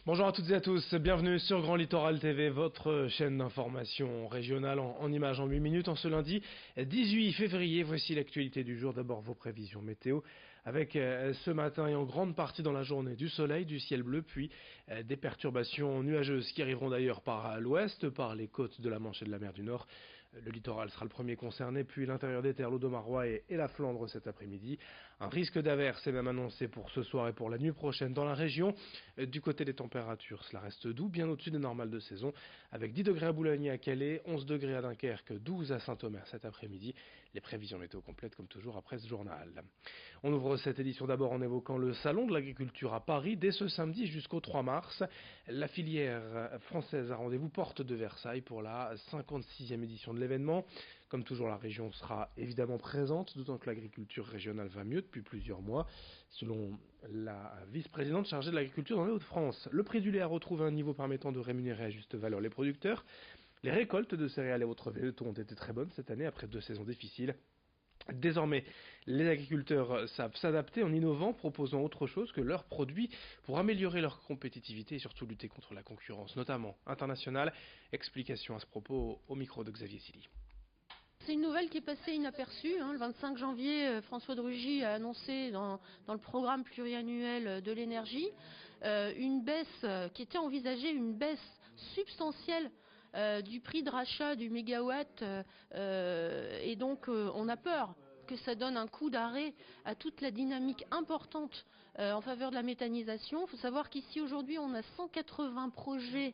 Bonjour à toutes et à tous, bienvenue sur Grand Littoral TV, votre chaîne d'information régionale en images en 8 minutes en ce lundi 18 février. Voici l'actualité du jour, d'abord vos prévisions météo avec ce matin et en grande partie dans la journée du soleil, du ciel bleu, puis des perturbations nuageuses qui arriveront d'ailleurs par l'ouest, par les côtes de la Manche et de la mer du Nord. Le littoral sera le premier concerné, puis l'intérieur des terres, l'Audomarois et la Flandre cet après-midi. Un risque d'averse est même annoncé pour ce soir et pour la nuit prochaine dans la région. Du côté des températures, cela reste doux, bien au-dessus des normales de saison, avec 10 degrés à Boulogne et à Calais, 11 degrés à Dunkerque, 12 à Saint-Omer cet après-midi. Les prévisions météo complètes comme toujours après ce journal. On ouvre cette édition d'abord en évoquant le salon de l'agriculture à Paris dès ce samedi jusqu'au 3 mars. La filière française a rendez-vous porte de Versailles pour la 56e édition de l'événement. Comme toujours, la région sera évidemment présente, d'autant que l'agriculture régionale va mieux depuis plusieurs mois. Selon la vice-présidente chargée de l'agriculture dans les Hauts-de-France, le prix du lait a retrouvé un niveau permettant de rémunérer à juste valeur les producteurs. Les récoltes de céréales et autres végétaux ont été très bonnes cette année après 2 saisons difficiles. Désormais, les agriculteurs savent s'adapter en innovant, proposant autre chose que leurs produits pour améliorer leur compétitivité et surtout lutter contre la concurrence, notamment internationale. Explication à ce propos au micro de Xavier Silly. C'est une nouvelle qui est passée inaperçue. Le 25 janvier, François de Rugy a annoncé dans le programme pluriannuel de l'énergie une baisse qui était envisagée, une baisse substantielle du prix de rachat du mégawatt. Et donc on a peur que ça donne un coup d'arrêt à toute la dynamique importante en faveur de la méthanisation. Il faut savoir qu'ici aujourd'hui on a 180 projets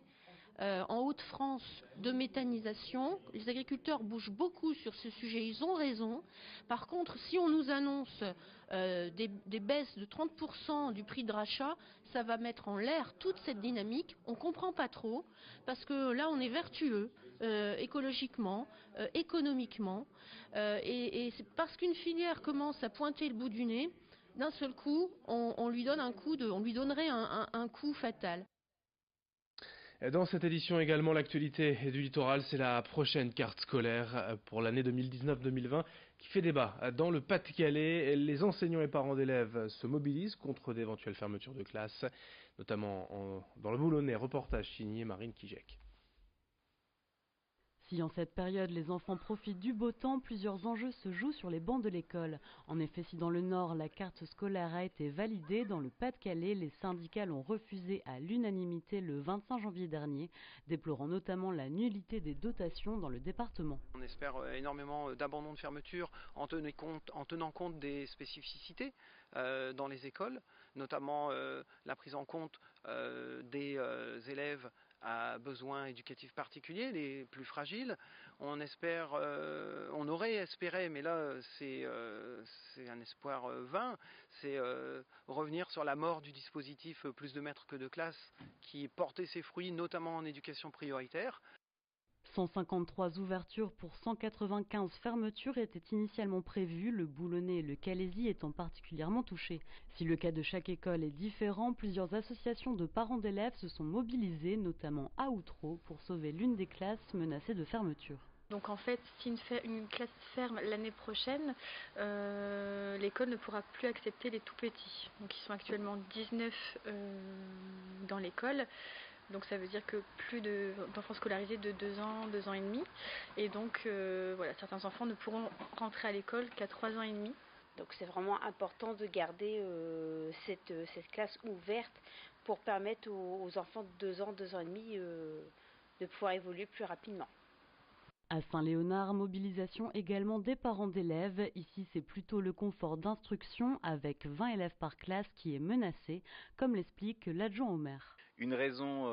en Hauts-de-France de méthanisation. Les agriculteurs bougent beaucoup sur ce sujet, ils ont raison. Par contre, si on nous annonce des baisses de 30% du prix de rachat, ça va mettre en l'air toute cette dynamique. On ne comprend pas trop, parce que là on est vertueux écologiquement, économiquement, et c'est parce qu'une filière commence à pointer le bout du nez, d'un seul coup, on lui donnerait un coup fatal. Dans cette édition également, l'actualité du littoral, c'est la prochaine carte scolaire pour l'année 2019-2020 qui fait débat. Dans le Pas-de-Calais, les enseignants et parents d'élèves se mobilisent contre d'éventuelles fermetures de classes, notamment dans le Boulonnais. Reportage signé Marine Kijek. Si en cette période les enfants profitent du beau temps, plusieurs enjeux se jouent sur les bancs de l'école. En effet, si dans le Nord la carte scolaire a été validée, dans le Pas-de-Calais, les syndicats l'ont refusée à l'unanimité le 25 janvier dernier, déplorant notamment la nullité des dotations dans le département. On espère énormément d'abandon de fermeture en tenant compte des spécificités dans les écoles, notamment la prise en compte des élèves à besoins éducatifs particuliers, les plus fragiles. On aurait espéré, mais là c'est un espoir vain, c'est revenir sur la mort du dispositif plus de maîtres que de classes qui portait ses fruits notamment en éducation prioritaire. 153 ouvertures pour 195 fermetures étaient initialement prévues, le Boulonnais et le Calaisis étant particulièrement touchés. Si le cas de chaque école est différent, plusieurs associations de parents d'élèves se sont mobilisées, notamment à Outreau, pour sauver l'une des classes menacées de fermeture. Donc en fait, si une classe ferme l'année prochaine, l'école ne pourra plus accepter les tout petits. Donc ils sont actuellement 19 dans l'école. Donc ça veut dire que plus d'enfants scolarisés de 2 ans, 2 ans et demi. Et donc voilà, certains enfants ne pourront rentrer à l'école qu'à 3 ans et demi. Donc c'est vraiment important de garder cette classe ouverte pour permettre aux enfants de 2 ans, 2 ans et demi de pouvoir évoluer plus rapidement. À Saint-Léonard, mobilisation également des parents d'élèves. Ici, c'est plutôt le confort d'instruction avec 20 élèves par classe qui est menacé, comme l'explique l'adjoint au maire. Une raison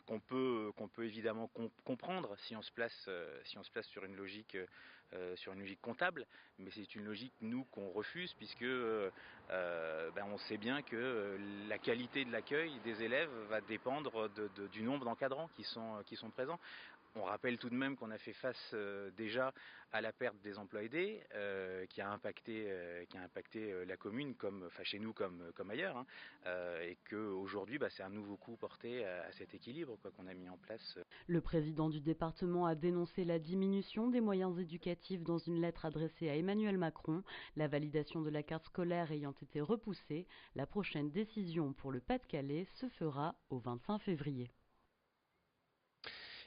qu'on peut évidemment comprendre si on se place sur une logique comptable, mais c'est une logique nous qu'on refuse puisque on sait bien que la qualité de l'accueil des élèves va dépendre du nombre d'encadrants qui sont présents. On rappelle tout de même qu'on a fait face déjà à la perte des emplois aidés qui a impacté la commune, chez nous comme ailleurs, hein, et qu'aujourd'hui c'est un nouveau coup porté à cet équilibre qu'on a mis en place. Le président du département a dénoncé la diminution des moyens éducatifs dans une lettre adressée à Emmanuel Macron, la validation de la carte scolaire ayant été repoussée. La prochaine décision pour le Pas-de-Calais se fera au 25 février.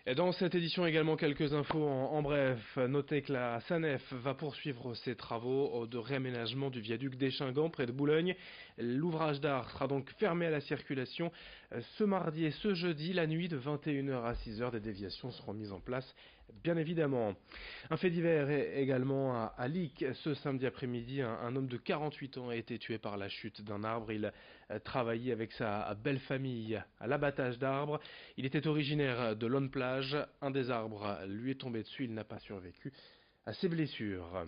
Et dans cette édition également, quelques infos en bref. Notez que la SANEF va poursuivre ses travaux de réaménagement du viaduc d'Échingant près de Boulogne. L'ouvrage d'art sera donc fermé à la circulation ce mardi et ce jeudi. La nuit de 21h à 6h, des déviations seront mises en place, bien évidemment. Un fait divers est également à Lic. Ce samedi après-midi, un homme de 48 ans a été tué par la chute d'un arbre. Il travaillait avec sa belle famille à l'abattage d'arbres. Il était originaire de Lonne-Plage. Un des arbres lui est tombé dessus. Il n'a pas survécu à ses blessures.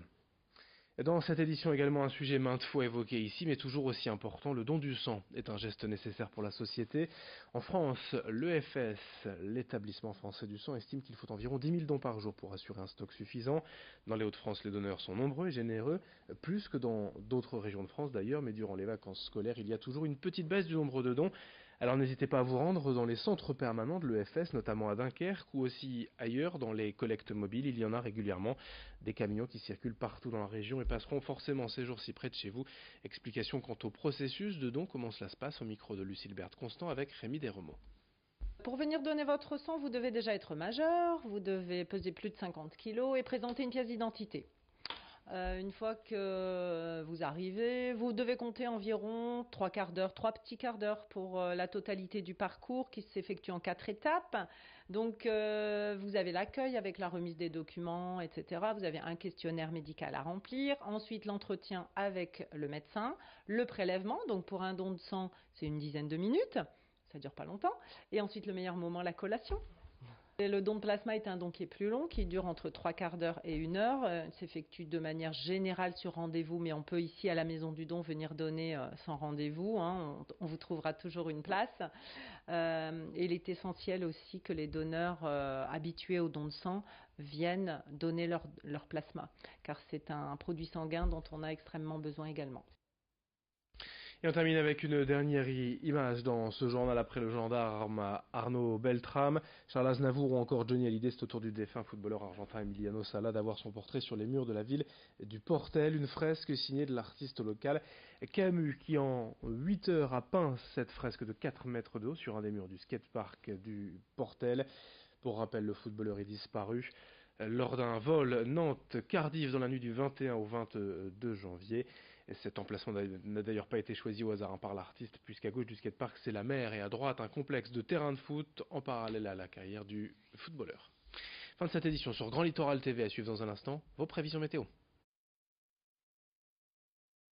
Dans cette édition également, un sujet maintes fois évoqué ici, mais toujours aussi important, le don du sang est un geste nécessaire pour la société. En France, l'EFS, l'établissement français du sang, estime qu'il faut environ 10 000 dons par jour pour assurer un stock suffisant. Dans les Hauts-de-France, les donneurs sont nombreux et généreux, plus que dans d'autres régions de France d'ailleurs, mais durant les vacances scolaires, il y a toujours une petite baisse du nombre de dons. Alors n'hésitez pas à vous rendre dans les centres permanents de l'EFS, notamment à Dunkerque ou aussi ailleurs dans les collectes mobiles. Il y en a régulièrement, des camions qui circulent partout dans la région et passeront forcément ces jours-ci près de chez vous. Explication quant au processus de don, comment cela se passe au micro de Lucille-Berthe Constant avec Rémi Desremeaux. Pour venir donner votre sang, vous devez déjà être majeur, vous devez peser plus de 50 kg et présenter une pièce d'identité. Une fois que vous arrivez, vous devez compter environ 3 petits quarts d'heure pour la totalité du parcours qui s'effectue en 4 étapes. Donc vous avez l'accueil avec la remise des documents, etc. Vous avez un questionnaire médical à remplir. Ensuite l'entretien avec le médecin, le prélèvement. Donc pour un don de sang, c'est une dizaine de minutes. Ça ne dure pas longtemps. Et ensuite le meilleur moment, la collation. Et le don de plasma est un don qui est plus long, qui dure entre 3 quarts d'heure et 1 heure. Il s'effectue de manière générale sur rendez-vous, mais on peut ici à la maison du don venir donner sans rendez-vous. Hein. On vous trouvera toujours une place. Et il est essentiel aussi que les donneurs habitués au don de sang viennent donner leur plasma, car c'est un produit sanguin dont on a extrêmement besoin également. Et on termine avec une dernière image dans ce journal après le gendarme Arnaud Beltrame, Charles Aznavour ou encore Johnny Hallyday. C'est au tour du défunt footballeur argentin Emiliano Sala d'avoir son portrait sur les murs de la ville du Portel, une fresque signée de l'artiste local Camus qui en 8 heures a peint cette fresque de 4 mètres de haut sur un des murs du skatepark du Portel. Pour rappel, le footballeur est disparu lors d'un vol Nantes-Cardiff dans la nuit du 21 au 22 janvier. Et cet emplacement n'a d'ailleurs pas été choisi au hasard par l'artiste, puisqu'à gauche du skatepark c'est la mer et à droite un complexe de terrain de foot en parallèle à la carrière du footballeur. Fin de cette édition sur Grand Littoral TV, à suivre dans un instant vos prévisions météo.